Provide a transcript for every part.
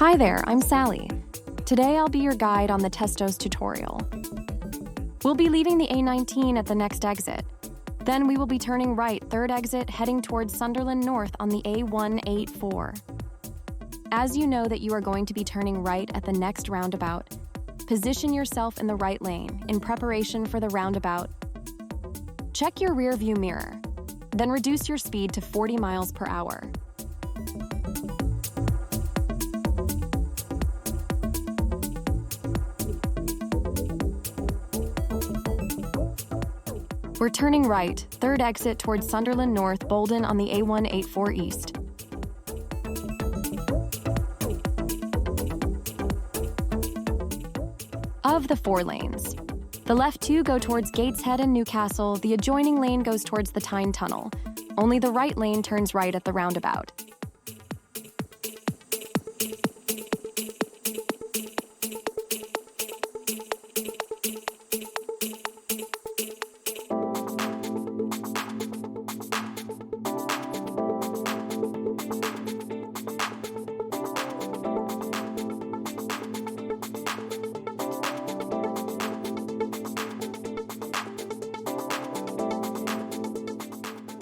Hi there, I'm Sally. Today I'll be your guide on the Testos tutorial. We'll be leaving the A19 at the next exit. Then we will be turning right, third exit, heading towards Sunderland North on the A184. As you know that you are going to be turning right at the next roundabout, position yourself in the right lane in preparation for the roundabout. Check your rear view mirror, then reduce your speed to 40 miles per hour. We're turning right, third exit towards Sunderland North, Boldon on the A184 East. Of the 4 lanes, the left 2 go towards Gateshead and Newcastle, the adjoining lane goes towards the Tyne Tunnel. Only the right lane turns right at the roundabout.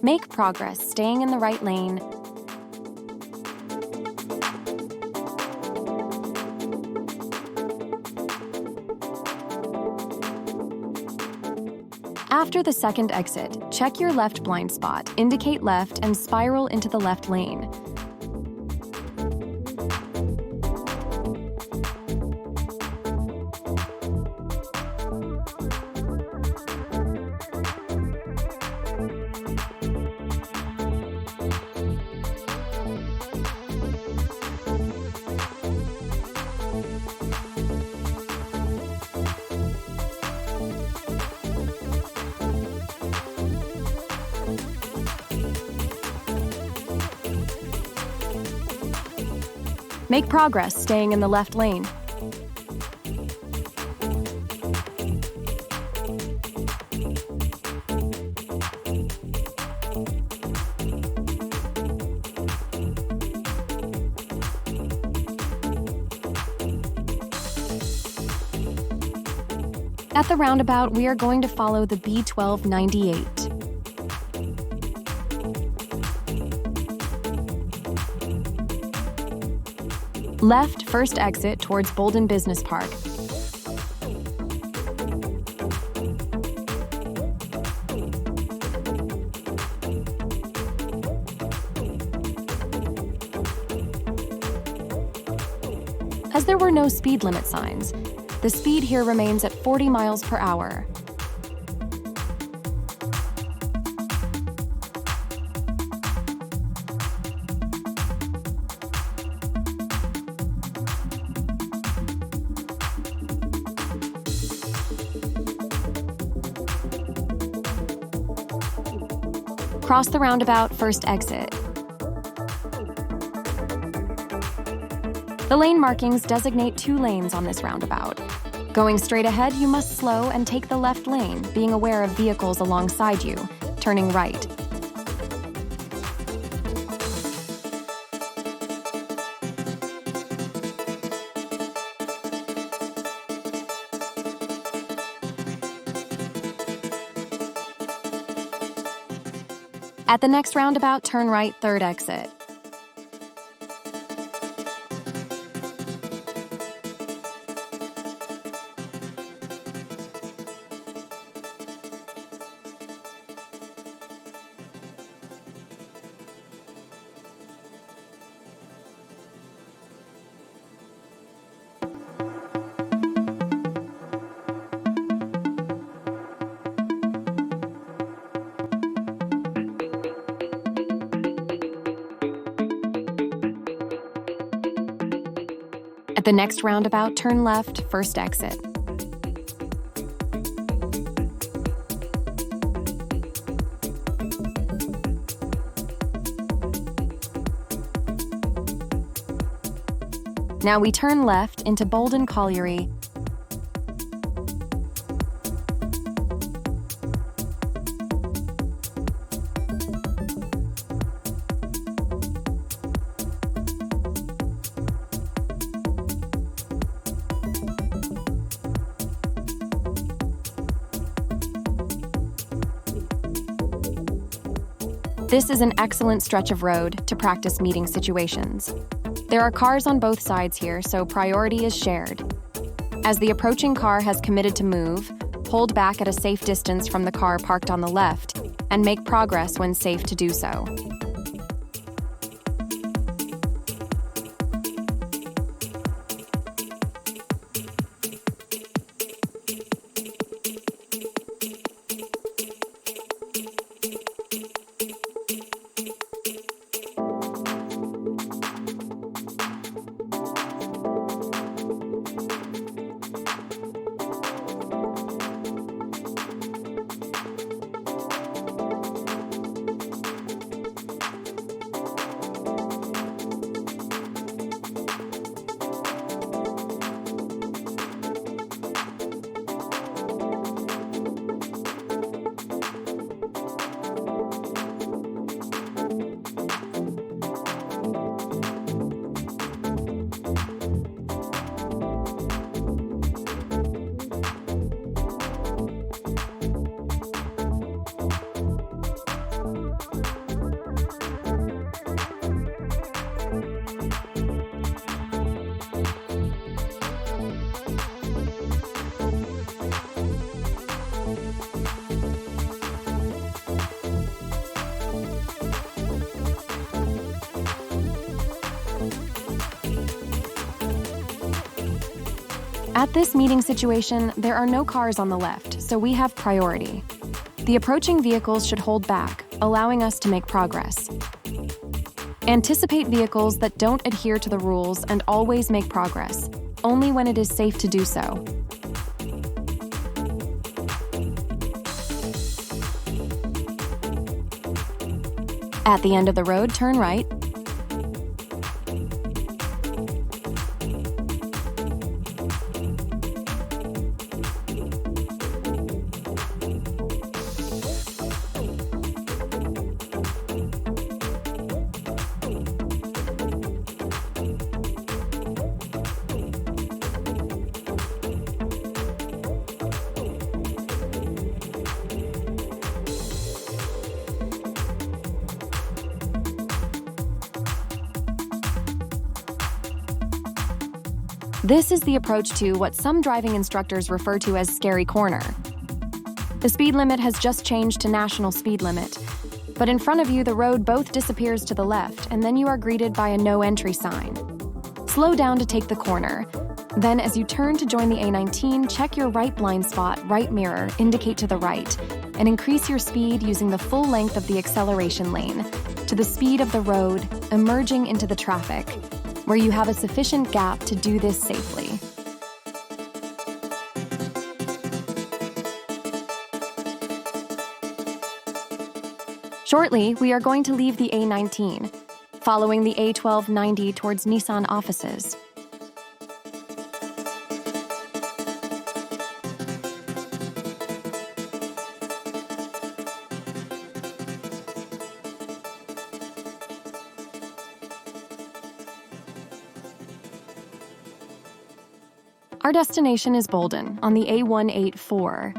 Make progress, staying in the right lane. After the second exit, check your left blind spot, indicate left, and spiral into the left lane. Make progress, staying in the left lane. At the roundabout, we are going to follow the B1298. Left, first exit towards Boldon Business Park. As there were no speed limit signs, the speed here remains at 40 miles per hour. Cross the roundabout, first exit. The lane markings designate 2 lanes on this roundabout. Going straight ahead, you must slow and take the left lane, being aware of vehicles alongside you, turning right. At the next roundabout, turn right, third exit. At the next roundabout, turn left, first exit. Now we turn left into Boldon Colliery. This is an excellent stretch of road to practice meeting situations. There are cars on both sides here, so priority is shared. As the approaching car has committed to move, hold back at a safe distance from the car parked on the left, and make progress when safe to do so. At this meeting situation, there are no cars on the left, so we have priority. The approaching vehicles should hold back, allowing us to make progress. Anticipate vehicles that don't adhere to the rules and always make progress, only when it is safe to do so. At the end of the road, turn right. This is the approach to what some driving instructors refer to as Scarey Corner. The speed limit has just changed to national speed limit, but in front of you the road both disappears to the left and then you are greeted by a no entry sign. Slow down to take the corner. Then as you turn to join the A19, check your right blind spot, right mirror, indicate to the right, and increase your speed using the full length of the acceleration lane to the speed of the road, emerging into the traffic, where you have a sufficient gap to do this safely. Shortly, we are going to leave the A19, following the A1290 towards Nissan offices. Our destination is Boldon on the A184.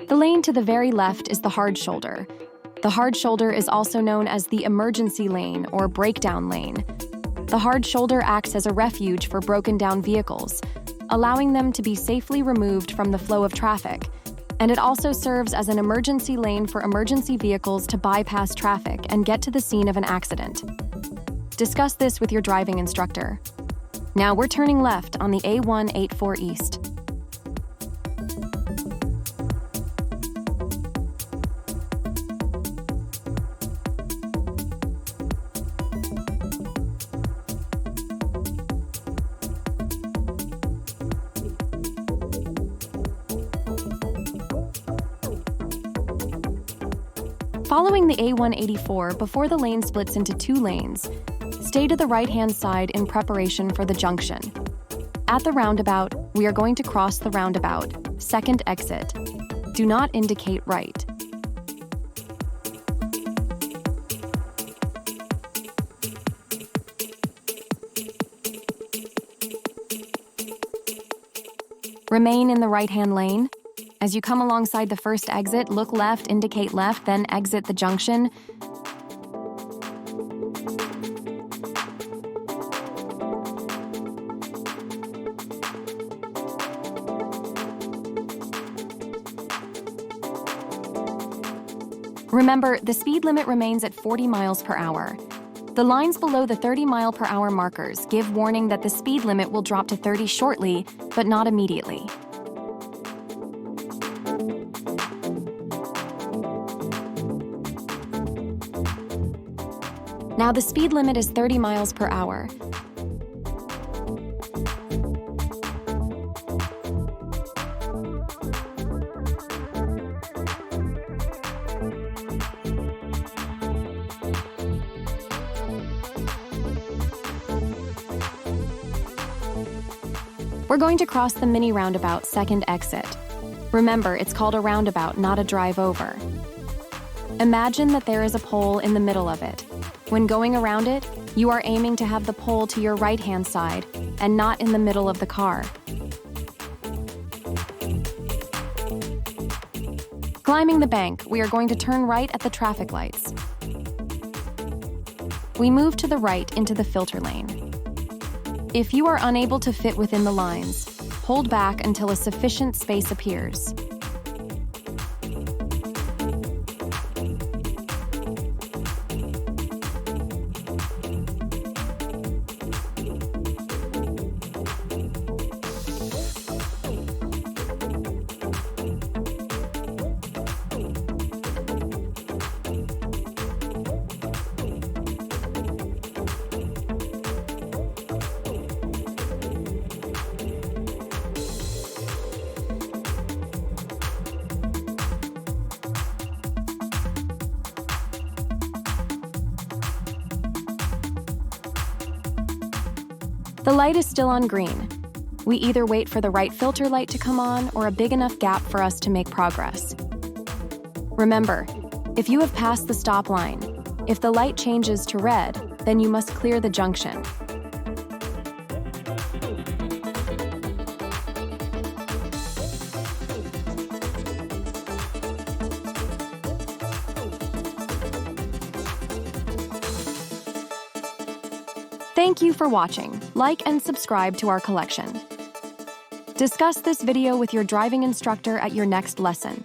The lane to the very left is the hard shoulder. The hard shoulder is also known as the emergency lane or breakdown lane. The hard shoulder acts as a refuge for broken down vehicles, allowing them to be safely removed from the flow of traffic. And it also serves as an emergency lane for emergency vehicles to bypass traffic and get to the scene of an accident. Discuss this with your driving instructor. Now we're turning left on the A184 East. Following the A184 before the lane splits into two lanes, stay to the right-hand side in preparation for the junction. At the roundabout, we are going to cross the roundabout, second exit. Do not indicate right. Remain in the right-hand lane. As you come alongside the first exit, look left, indicate left, then exit the junction. Remember, the speed limit remains at 40 miles per hour. The lines below the 30-mile-per-hour markers give warning that the speed limit will drop to 30 shortly, but not immediately. Now the speed limit is 30 miles per hour. We're going to cross the mini roundabout second exit. Remember, it's called a roundabout, not a drive over. Imagine that there is a pole in the middle of it. When going around it, you are aiming to have the pole to your right-hand side and not in the middle of the car. Climbing the bank, we are going to turn right at the traffic lights. We move to the right into the filter lane. If you are unable to fit within the lines, hold back until a sufficient space appears. The light is still on green. We either wait for the right filter light to come on or a big enough gap for us to make progress. Remember, if you have passed the stop line, if the light changes to red, then you must clear the junction. Thank you for watching. Like and subscribe to our collection. Discuss this video with your driving instructor at your next lesson.